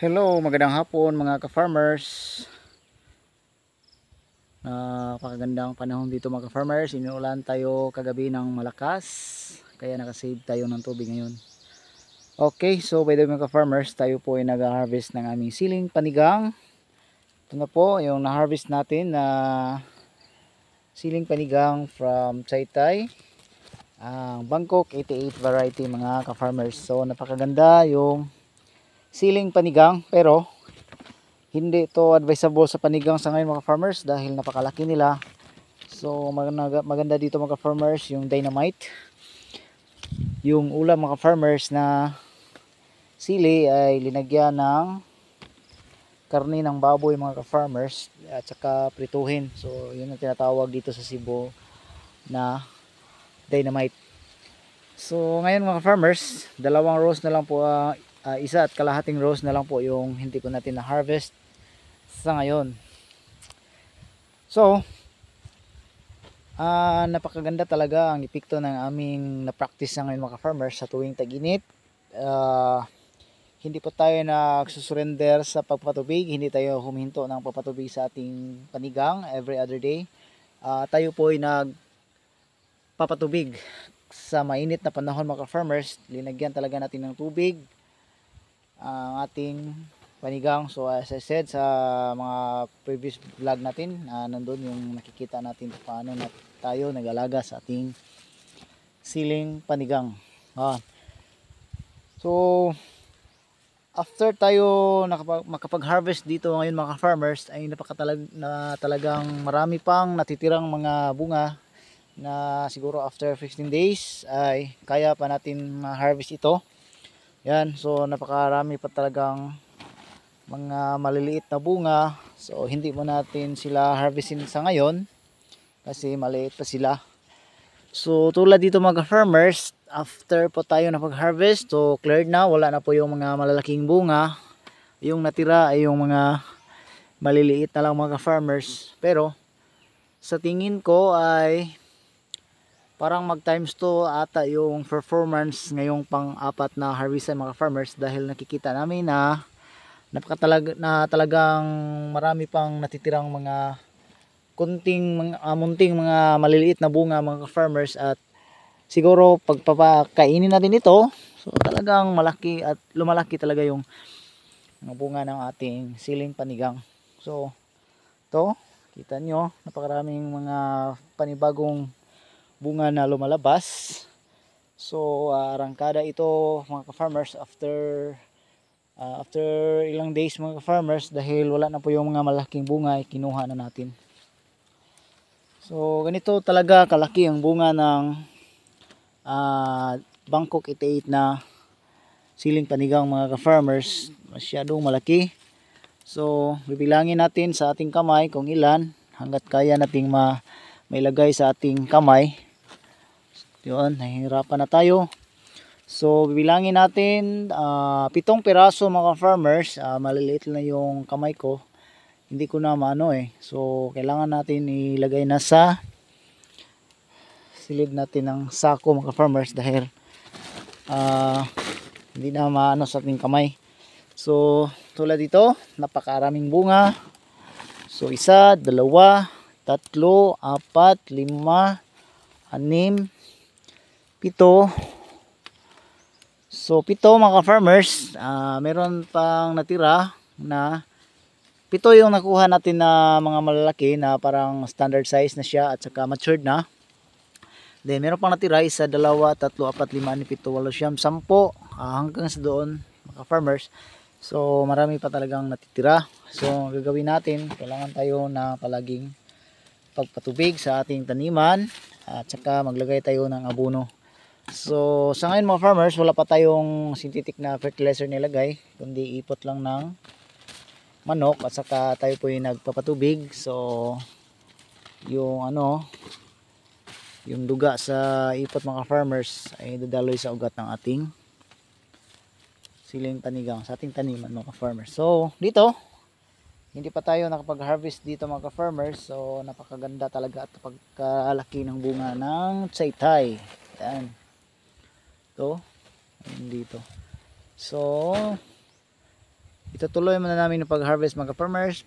Hello, magandang hapon mga ka-farmers. Napakagandang panahon dito mga ka-farmers. Inuulan tayo kagabi ng malakas, kaya nakasave tayo ng tubig ngayon. Okay, so by the way mga ka-farmers, tayo po ay nag-harvest ng aming siling panigang. Ito na po yung na-harvest natin na siling panigang from Taytay, ang Bangkok 88 variety mga ka-farmers. So napakaganda yung siling panigang, pero hindi to advisable sa panigang sa ngayon mga farmers dahil napakalaki nila. So maganda dito mga farmers yung dynamite. Yung ulam mga farmers na sili ay linagyan ng karne ng baboy mga farmers at saka prituhin. So yun ang tinatawag dito sa Cebu na dynamite. So ngayon mga farmers, dalawang rows na lang po, isa at kalahating rows na lang po yung hindi po natin na harvest sa ngayon. So napakaganda talaga ang epekto ng aming na-practice na ngayon mga farmers sa tuwing tag-init. Hindi po tayo nagsusurrender sa pagpatubig, hindi tayo huminto ng pagpatubig sa ating panigang every other day. Tayo po ay nagpapatubig sa mainit na panahon mga farmers. Linagyan talaga natin ng tubig ang ating panigang. So as I said sa mga previous vlog natin, nandun yung nakikita natin paano na tayo nag-alaga sa ating siling panigang. So after tayo makapag-harvest dito ngayon mga farmers, ay talagang marami pang natitirang mga bunga na siguro after 15 days ay kaya pa natin ma-harvest ito. Yan, so napakarami pa talagang mga maliliit na bunga. So hindi mo natin sila harvestin sa ngayon kasi maliit pa sila. So tulad dito mga farmers, after po tayo napag-harvest, so cleared na, wala na po yung mga malalaking bunga. Yung natira ay yung mga maliliit na lang mga farmers. Pero sa tingin ko ay parang mag times 2 ata yung performance ngayong pang-apat na harvestan mga farmers, dahil nakikita namin na talagang marami pang natitirang mga munting mga maliliit na bunga mga farmers. At siguro pagpapakainin natin ito, so talagang malaki at lumalaki talaga yung mga bunga ng ating siling panigang. So ito, kita nyo, napakaraming mga panibagong bunga na lumalabas. So arangkada ito mga farmers after ilang days mga farmers, dahil wala na po yung mga malaking bunga ay kinuha na natin. So ganito talaga kalaki ang bunga ng Bangkok 88 na siling panigang mga farmers. Masyadong malaki. So bibilangin natin sa ating kamay kung ilan hanggat kaya nating mailagay sa ating kamay. Yun, nahihirapan na tayo. So bibilangin natin 7 piraso mga farmers. Maliliit lang yung kamay ko, hindi ko na maano so kailangan natin ilagay na sa silid natin ng sako mga farmers, dahil hindi na maano sa ating kamay. So tulad dito, napakaraming bunga. So 1, 2, 3, 4, 5, 6, 7. So 7 mga farmers. Meron pang natira na 7 yung nakuha natin na mga malalaki na parang standard size na siya at saka matured na. Then meron pang natira 1, 2, 3, 4, 5, 6, 7, 8, 9, 10 hanggang sa doon mga farmers. So marami pa talagang natitira. So gagawin natin, kailangan tayo na palaging pagpatubig sa ating taniman at saka maglagay tayo ng abono. So sa ngayon mga farmers, wala pa tayong synthetic na fertilizer nilagay, kundi ipot lang ng manok at saka tayo po yung nagpapatubig. So yung yung duga sa ipot mga farmers ay dadaloy sa ugat ng ating siling panigang sa ating taniman mga farmers. So dito hindi pa tayo nakapag-harvest dito mga farmers. So napakaganda talaga at pagkalaki ng bunga ng Taytay. Yan. Ito dito. So ito itutuloy muna namin yung pag-harvest mga farmers.